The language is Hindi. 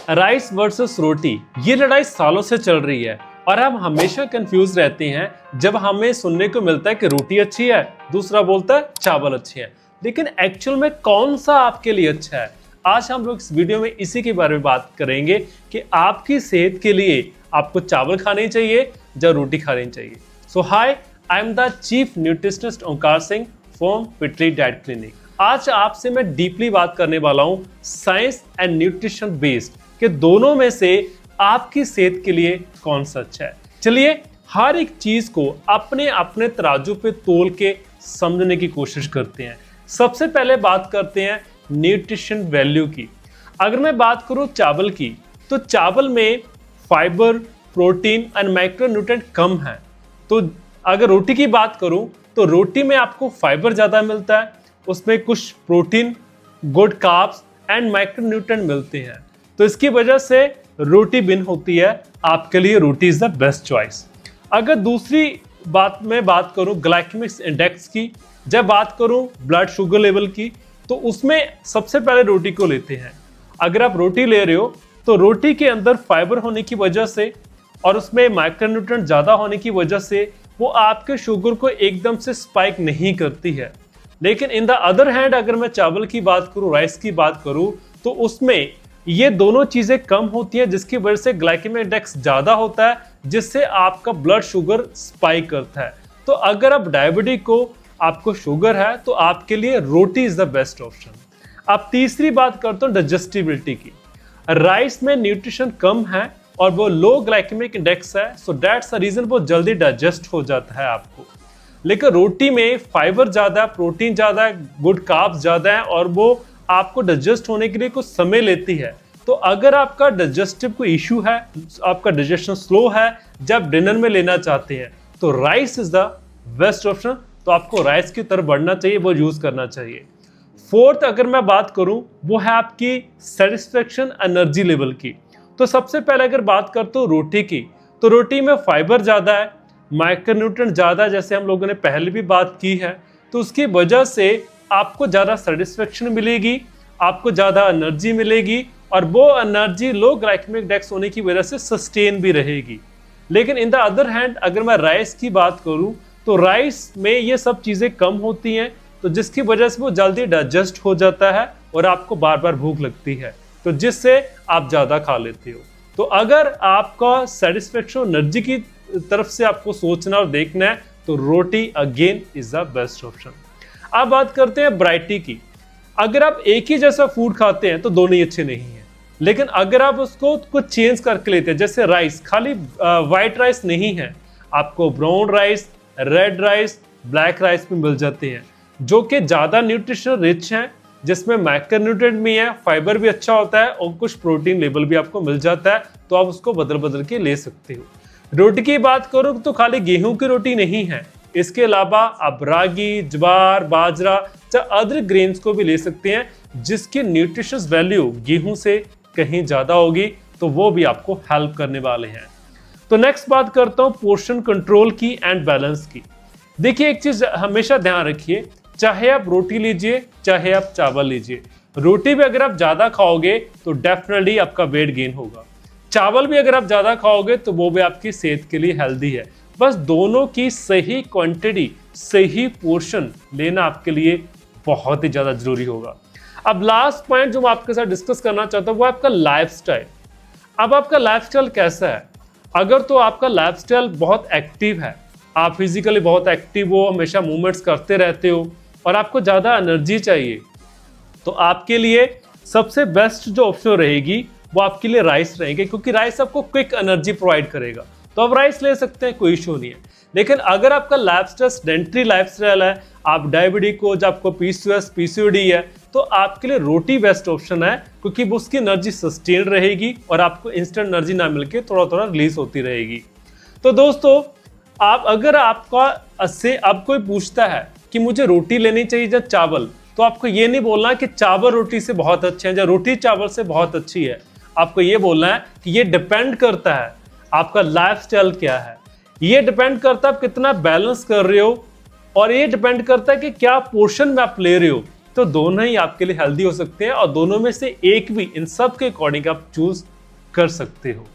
राइस वर्सेस रोटी, ये लड़ाई सालों से चल रही है और हम हमेशा कंफ्यूज रहते हैं जब हमें सुनने को मिलता है कि रोटी अच्छी है, दूसरा बोलता है चावल अच्छी है। लेकिन एक्चुअल में कौन सा आपके लिए अच्छा है? आज हम लोग इस वीडियो में इसी के बारे में बात करेंगे कि आपकी सेहत के लिए आपको चावल खाने चाहिए या रोटी खानी चाहिए। So hi, I am the chief nutritionist Omkar Singh from पिटली डाइट क्लिनिक। आज आपसे मैं डीपली बात करने वाला हूँ साइंस एंड न्यूट्रिशन बेस्ड कि दोनों में से आपकी सेहत के लिए कौन सा अच्छा है। चलिए हर एक चीज को अपने अपने तराजू पे तोल के समझने की कोशिश करते हैं। सबसे पहले बात करते हैं न्यूट्रिशन वैल्यू की। अगर मैं बात करूं चावल की, तो चावल में फाइबर, प्रोटीन एंड माइक्रोन्यूट्रिएंट कम है। तो अगर रोटी की बात करूं तो रोटी में आपको फाइबर ज़्यादा मिलता है, उसमें कुछ protein, good carbs and micronutrient मिलते हैं। तो इसकी वजह से रोटी बिन होती है, आपके लिए रोटी इज़ द बेस्ट चॉइस। अगर दूसरी बात मैं बात करूं ग्लाइकेमिक इंडेक्स की, जब बात करूं ब्लड शुगर लेवल की, तो उसमें सबसे पहले रोटी को लेते हैं। अगर आप रोटी ले रहे हो तो रोटी के अंदर फाइबर होने की वजह से और उसमें माइक्रोन्यूट्रिएंट ज़्यादा होने की वजह से वो आपके शुगर को एकदम से स्पाइक नहीं करती है। लेकिन इन द अदर हैंड अगर मैं चावल की बात करूं, राइस की बात करूं, तो उसमें ये दोनों चीज़ें कम होती हैं, जिसकी वजह से ग्लाइकेमिक इंडेक्स ज़्यादा होता है, जिससे आपका ब्लड शुगर स्पाइक करता है। तो अगर आप डायबिटिक को, आपको शुगर है, तो आपके लिए रोटी इज़ द बेस्ट ऑप्शन। अब तीसरी बात करते हो डाइजेस्टिबिलिटी की। राइस में न्यूट्रिशन कम है और वो लो ग्लाइकेमिक इंडेक्स है, सो दैट्स द रीजन वो जल्दी डाइजेस्ट हो जाता है आपको। लेकिन रोटी में फाइबर ज़्यादा है, प्रोटीन ज़्यादा है, गुड कार्ब्स ज़्यादा है और वो आपको डाइजेस्ट होने के लिए कुछ समय लेती है। तो अगर आपका डाइजेस्टिव कोई इशू है, आपका डाइजेशन स्लो है, जब डिनर में लेना चाहते हैं, तो rice is the best option. तो आपको राइस की तरफ बढ़ना चाहिए, वो यूज़ करना चाहिए। फोर्थ अगर मैं बात करूं, वो है आपकी सेटिस्फेक्शन एनर्जी लेवल की। तो सबसे पहले अगर बात करते हो रोटी की, तो रोटी में फाइबर ज़्यादा है, माइक्रोन्यूट्रिएंट ज़्यादा है, जैसे हम लोगों ने पहले भी बात की है। तो उसकी वजह से आपको ज़्यादा सेटिस्फेक्शन मिलेगी, आपको ज़्यादा एनर्जी मिलेगी और वो एनर्जी लो ग्लाइकेमिक इंडेक्स होने की वजह से सस्टेन भी रहेगी। लेकिन इन द अदर हैंड अगर मैं राइस की बात करूं, तो राइस में ये सब चीज़ें कम होती हैं, तो जिसकी वजह से वो जल्दी डाइजेस्ट हो जाता है और आपको बार बार भूख लगती है, तो जिससे आप ज़्यादा खा लेते हो। तो अगर आपका सेटिस्फेक्शन एनर्जी की तरफ से आपको सोचना और देखना है, तो roti again is the best option. अब बात करते हैं वैरायटी की। अगर आप एक ही जैसा फूड खाते हैं तो दोनों ही अच्छे नहीं हैं, लेकिन अगर आप उसको कुछ चेंज करके लेते हैं, जैसे राइस खाली वाइट राइस नहीं है, आपको brown rice, red rice, black rice भी मिल जाते हैं, जो कि ज़्यादा न्यूट्रिशन रिच हैं, जिसमें माइक्रोन्यूट्रिएंट भी है, फाइबर भी अच्छा होता है और कुछ प्रोटीन लेवल भी आपको मिल जाता है। तो आप उसको बदल बदल के ले सकते हो। रोटी की बात करो तो खाली गेहूं की रोटी नहीं है, इसके अलावा आप रागी, ज्वार, बाजरा या अदर ग्रेन्स को भी ले सकते हैं, जिसकी न्यूट्रिशस वैल्यू गेहूं से कहीं ज़्यादा होगी, तो वो भी आपको हेल्प करने वाले हैं। तो नेक्स्ट बात करता हूँ पोर्शन कंट्रोल की एंड बैलेंस की। देखिए एक चीज़ हमेशा ध्यान रखिए, चाहे आप रोटी लीजिए चाहे आप चावल लीजिए, रोटी भी अगर आप ज़्यादा खाओगे तो डेफिनेटली आपका वेट गेन होगा। चावल भी अगर आप ज़्यादा खाओगे तो वो भी आपकी सेहत के लिए हेल्दी है। बस दोनों की सही क्वांटिटी, सही पोर्शन लेना आपके लिए बहुत ही ज़्यादा जरूरी होगा। अब लास्ट पॉइंट जो मैं आपके साथ डिस्कस करना चाहता हूँ वो आपका लाइफस्टाइल। अब आपका लाइफस्टाइल कैसा है? अगर तो आपका लाइफस्टाइल बहुत एक्टिव है, आप फिजिकली बहुत एक्टिव हो, हमेशा मूवमेंट्स करते रहते हो और आपको ज़्यादा एनर्जी चाहिए, तो आपके लिए सबसे बेस्ट जो ऑप्शन रहेगी वो आपके लिए राइस रहेंगे, क्योंकि राइस आपको क्विक एनर्जी प्रोवाइड करेगा। तो आप राइस ले सकते हैं, कोई इशू नहीं है। लेकिन अगर आपका लाइफस्टाइल सेडेंटरी लाइफस्टाइल है, आप डायबिटिक हो, जब आपको पीसीओएस, पीसीओडी है, तो आपके लिए रोटी बेस्ट ऑप्शन है, क्योंकि उसकी एनर्जी सस्टेन रहेगी और आपको इंस्टेंट एनर्जी ना मिलके थोड़ा थोड़ा रिलीज होती रहेगी। तो दोस्तों, आप अगर आपका से अब कोई पूछता है कि मुझे रोटी लेनी चाहिए या चावल, तो आपको ये नहीं बोलना कि चावल रोटी से बहुत अच्छे हैं या रोटी चावल से बहुत अच्छी है। आपको ये बोलना है कि ये डिपेंड करता है आपका लाइफस्टाइल क्या है, ये डिपेंड करता है आप कितना बैलेंस कर रहे हो, और ये डिपेंड करता है कि क्या पोर्शन में आप ले रहे हो। तो दोनों ही आपके लिए हेल्दी हो सकते हैं और दोनों में से एक भी इन सब के अकॉर्डिंग आप चूज कर सकते हो।